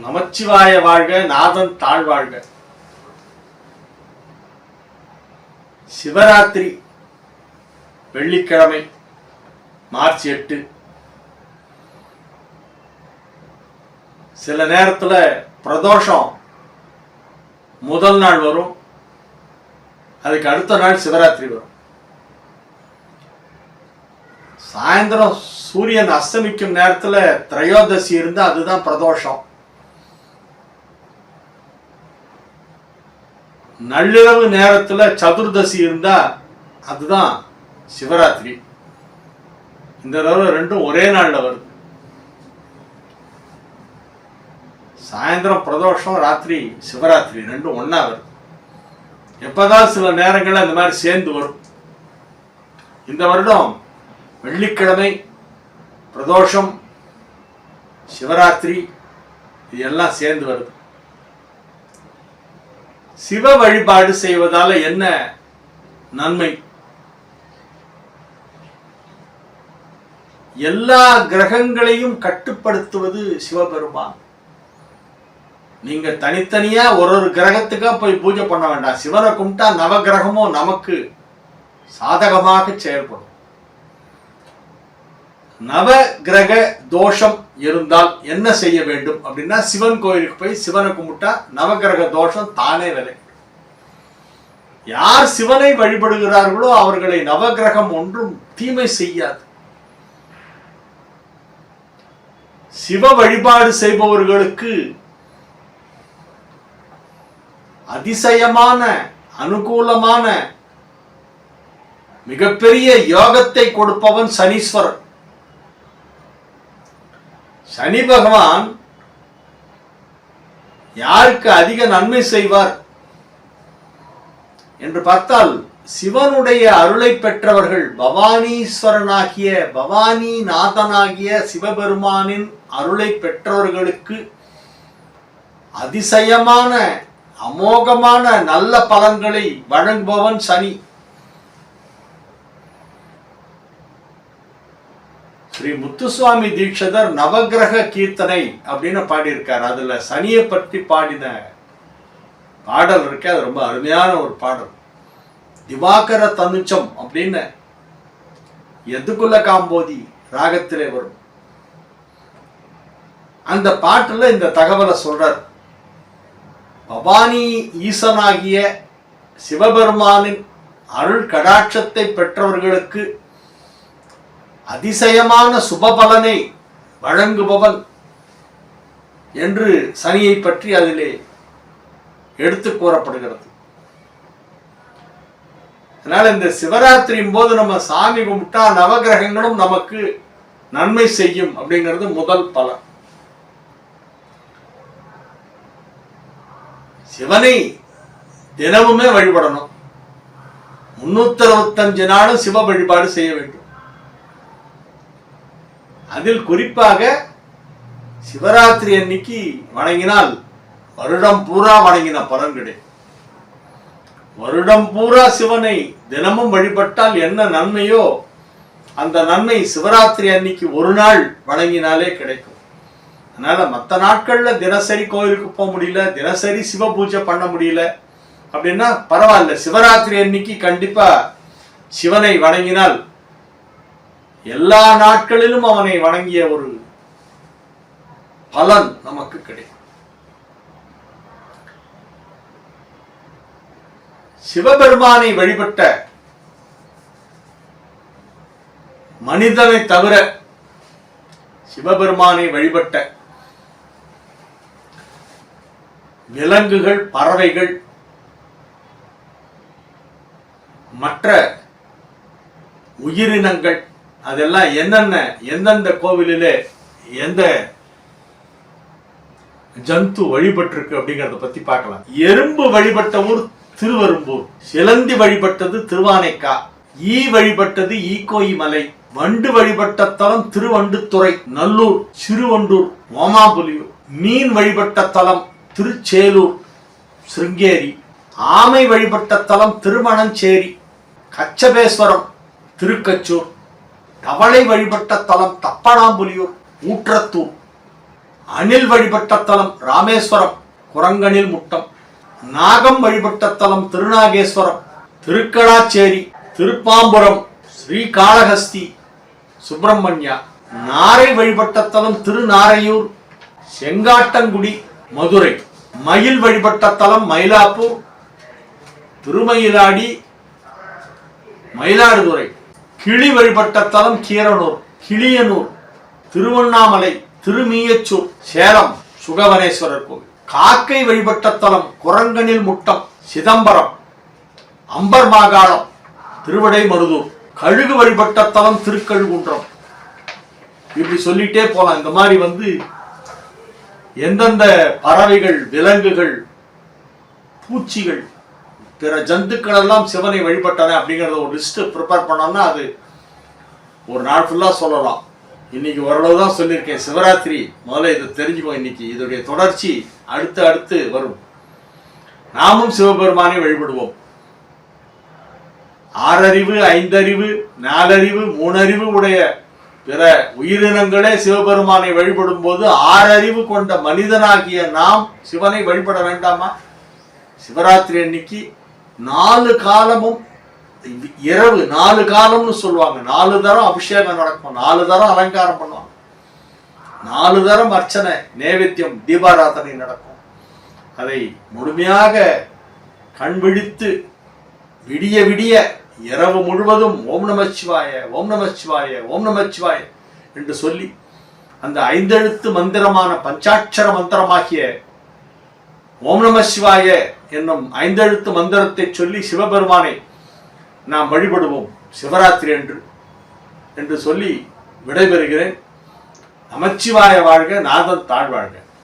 நமச்சிவாய வாழ்க, நாதன் தாழ்வாழ்க. சிவராத்திரி வெள்ளிக்கிழமை மார்ச் 8. சில நேரத்தில் பிரதோஷம் முதல் நாள் வரும், அதுக்கு அடுத்த நாள் சிவராத்திரி வரும். சாயந்தரம் சூரியன் அஸ்தமிக்கும் நேரத்தில் திரையோதசி இருந்தால் அதுதான் பிரதோஷம். நள்ளிரவு நேரத்தில் சதுர்தசி இருந்தா அதுதான் சிவராத்திரி. இந்த தடவை ரெண்டும் ஒரே நாள்ல வருது. சாயந்தரம் பிரதோஷம், ராத்திரி சிவராத்திரி, ரெண்டும் ஒன்னா வருது. எப்பதான் சில நேரங்கள் அந்த மாதிரி சேர்ந்து வரும். இந்த வருடம் வெள்ளிக்கிழமை பிரதோஷம், சிவராத்திரி இது எல்லாம் சேர்ந்து வருது. சிவ வழிபாடு செய்வதால என்ன நன்மை? எல்லா கிரகங்களையும் கட்டுப்படுத்துவது சிவபெருமான். நீங்க தனித்தனியா ஒரு கிரகத்துக்கா போய் பூஜை பண்ண வேண்டாம். சிவனை கும்பிட்டா நவகிரகமும் நமக்கு சாதகமாக செயல்படும். நவ கிரக தோஷம் இருந்தால் என்ன செய்ய வேண்டும் அப்படின்னா, சிவன் கோயிலுக்கு போய் சிவனை கும்பிட்டா நவகிரக தோஷம் தானே விலை. யார் சிவனை வழிபடுகிறார்களோ அவர்களை நவகிரகம் ஒன்றும் தீமை செய்யாது. சிவ வழிபாடு செய்பவர்களுக்கு அதிசயமான அனுகூலமான மிகப்பெரிய யோகத்தை கொடுப்பவன் சனீஸ்வரன். சனி பகவான் யாருக்கு அதிக நன்மை செய்வார் என்று பார்த்தால், சிவனுடைய அருளை பெற்றவர்கள், பவானீஸ்வரனாகிய பவானி நாதனாகிய சிவபெருமானின் அருளை பெற்றவர்களுக்கு அதிசயமான அமோகமான நல்ல பலன்களை வழங்குபவன் சனி. ஸ்ரீ முத்துசுவாமி தீட்சிதர் நவகிரக கீர்த்தனை அப்படின்னு பாடியிருக்கார். அதுல சனியை பற்றி பாடின பாடல் இருக்கு. அது ரொம்ப அருமையான ஒரு பாடல். திவாகர தனுச்சம் அப்படின்னு எதுகுல காம்போதி ராகத்திலே வரும். அந்த பாட்டுல இந்த தகவலை சொல்றார். பவானி ஈசனாகிய சிவபெருமானின் அருள் கடாட்சத்தை பெற்றவர்களுக்கு அதிசயமான சுபபலனை வழங்குபவன் என்று சனியை பற்றி அதிலே எடுத்து கூறப்படுகிறது. அதனால இந்த சிவராத்திரியின் போது நம்ம சாமி கும்பிட்டா நவகிரகங்களும் நமக்கு நன்மை செய்யும் அப்படிங்கிறது முதல் பலன். சிவனை தினமுமே வழிபடணும். 365 நாளும் சிவ வழிபாடு செய்ய வேண்டும். அதில் குறிப்பாக சிவராத்திரி அன்னைக்கு வணங்கினால் வருடம் பூரா வணங்கின பலன் கிடைக்கும். வருடம் பூரா சிவனை தினமும் வழிபட்டால் என்ன நன்மையோ அந்த நன்மை சிவராத்திரி அன்னைக்கு ஒரு நாள் வணங்கினாலே கிடைக்கும். அதனால மற்ற நாட்கள்ல தினசரி கோயிலுக்கு போக முடியல, தினசரி சிவ பூஜை பண்ண முடியல அப்படின்னா பரவாயில்ல. சிவராத்திரி அன்னைக்கு கண்டிப்பா சிவனை வணங்கினால் எல்லா நாட்களிலும் அவனை வணங்கிய ஒரு பலன் நமக்கு கிடைக்கும். சிவபெருமானை வழிபட்ட மனிதனை தவிர சிவபெருமானை வழிபட்ட விலங்குகள், பறவைகள், மற்ற உயிரினங்கள் அதெல்லாம் என்னென்ன எந்தெந்த கோவிலிலே எந்த ஜந்து வழிபட்டிருக்கு அப்படிங்கறத பத்தி பார்க்கலாம். எறும்பு வழிபட்ட ஊர் திருவெரும்பூர், சிலந்தி வழிபட்டது திருவானைக்கா, ஈ வழிபட்டது ஈகோய் மலை, வண்டு வழிபட்ட தலம் திருவண்டுத்துறை, நல்லூர், சிறுவண்டூர், ஓமாபுலியூர், மீன் வழிபட்ட தலம் திருச்சேலூர், சிருங்கேரி, ஆமை வழிபட்ட தலம் திருமணஞ்சேரி, கச்சபேஸ்வரம், திருக்கச்சூர், தவளை வழிபட்ட தலம் தப்பனாம்புலியூர், ஊற்றத்தூர், அணில் வழிபட்ட தலம் ராமேஸ்வரம் குரங்கணில் முட்டம், நாகம் வழிபட்ட தலம் திருநாகேஸ்வரம், திருக்கடாச்சேரி, திருப்பாம்புரம், ஸ்ரீகாளஹஸ்தி, சுப்பிரமணியா, நாரை வழிபட்ட தலம் திருநாரையூர், செங்காட்டங்குடி, மதுரை, மயில் வழிபட்ட தலம் மயிலாப்பூர், திருமயிலாடி, மயிலாடுதுறை, கிளி வழிபட்ட தலம் கீரனூர், கிளியனூர், திருவண்ணாமலை, திருமீயச்சூர், சேலம் சுகவனேஸ்வரர் கோவில், காக்கை வழிபட்ட தலம் குரங்கணில் முட்டம், சிதம்பரம், அம்பர் மாகாணம், திருவிடை மருதூர், கழுகு வழிபட்ட தலம் திருக்கழுகுன்றம். இப்படி சொல்லிட்டே போலாம். இந்த மாதிரி எந்தெந்த பறவைகள், விலங்குகள், பூச்சிகள், பிற ஜந்துக்கள் எல்லாம் சிவனை வழிபட்டன அப்படிங்கறத ஒரு லிஸ்ட் ப்ரிப்பேர் பண்ணோம்னா அது ஒரு நாள் ஃபுல்லா சொல்லலாம். இன்னைக்கு ஓரளவு தான் சொல்லியிருக்கேன். சிவராத்திரி முதல்ல இதை தெரிஞ்சுக்கோ. இன்னைக்கு இதோடைய தொடர்ச்சி அடுத்து வரும். நாமும் சிவபெருமானை வழிபடுவோம். 6 அறிவு, 5 அறிவு, 4 அறிவு, 3 அறிவு உடைய பிற உயிரினங்களே சிவபெருமானை வழிபடும் போது 6 அறிவு கொண்ட மனிதனாகிய நாம் சிவனை வழிபட வேண்டாமா? சிவராத்திரி அன்னைக்கு 4 காலமும் இரவு 4 காலம்னு சொல்லுவாங்க. 4 தரம் அபிஷேகம் நடக்கும், 4 தரம் அலங்காரம் பண்ணுவாங்க, 4 தரம் அர்ச்சனை, நைவேத்தியம், தீபாராதனை நடக்கும். அதை முழுமையாக கண் விழித்து விடிய விடிய இரவு முழுவதும் ஓம் நமச்சிவாய, ஓம் நமச்சிவாய, ஓம் நமச்சிவாய என்று சொல்லி அந்த 5 எழுத்து மந்திரமான பஞ்சாட்சர மந்திரமாகிய ஓம் நமசிவாய என்னும் 5 எழுத்து மந்திரத்தை சொல்லி சிவபெருமானை நாம் வழிபடுவோம் சிவராத்திரி என்று சொல்லி விடைபெறுகிறேன். நமச்சிவாய வாழ்க, நாதன் தாழ்வாழ்க.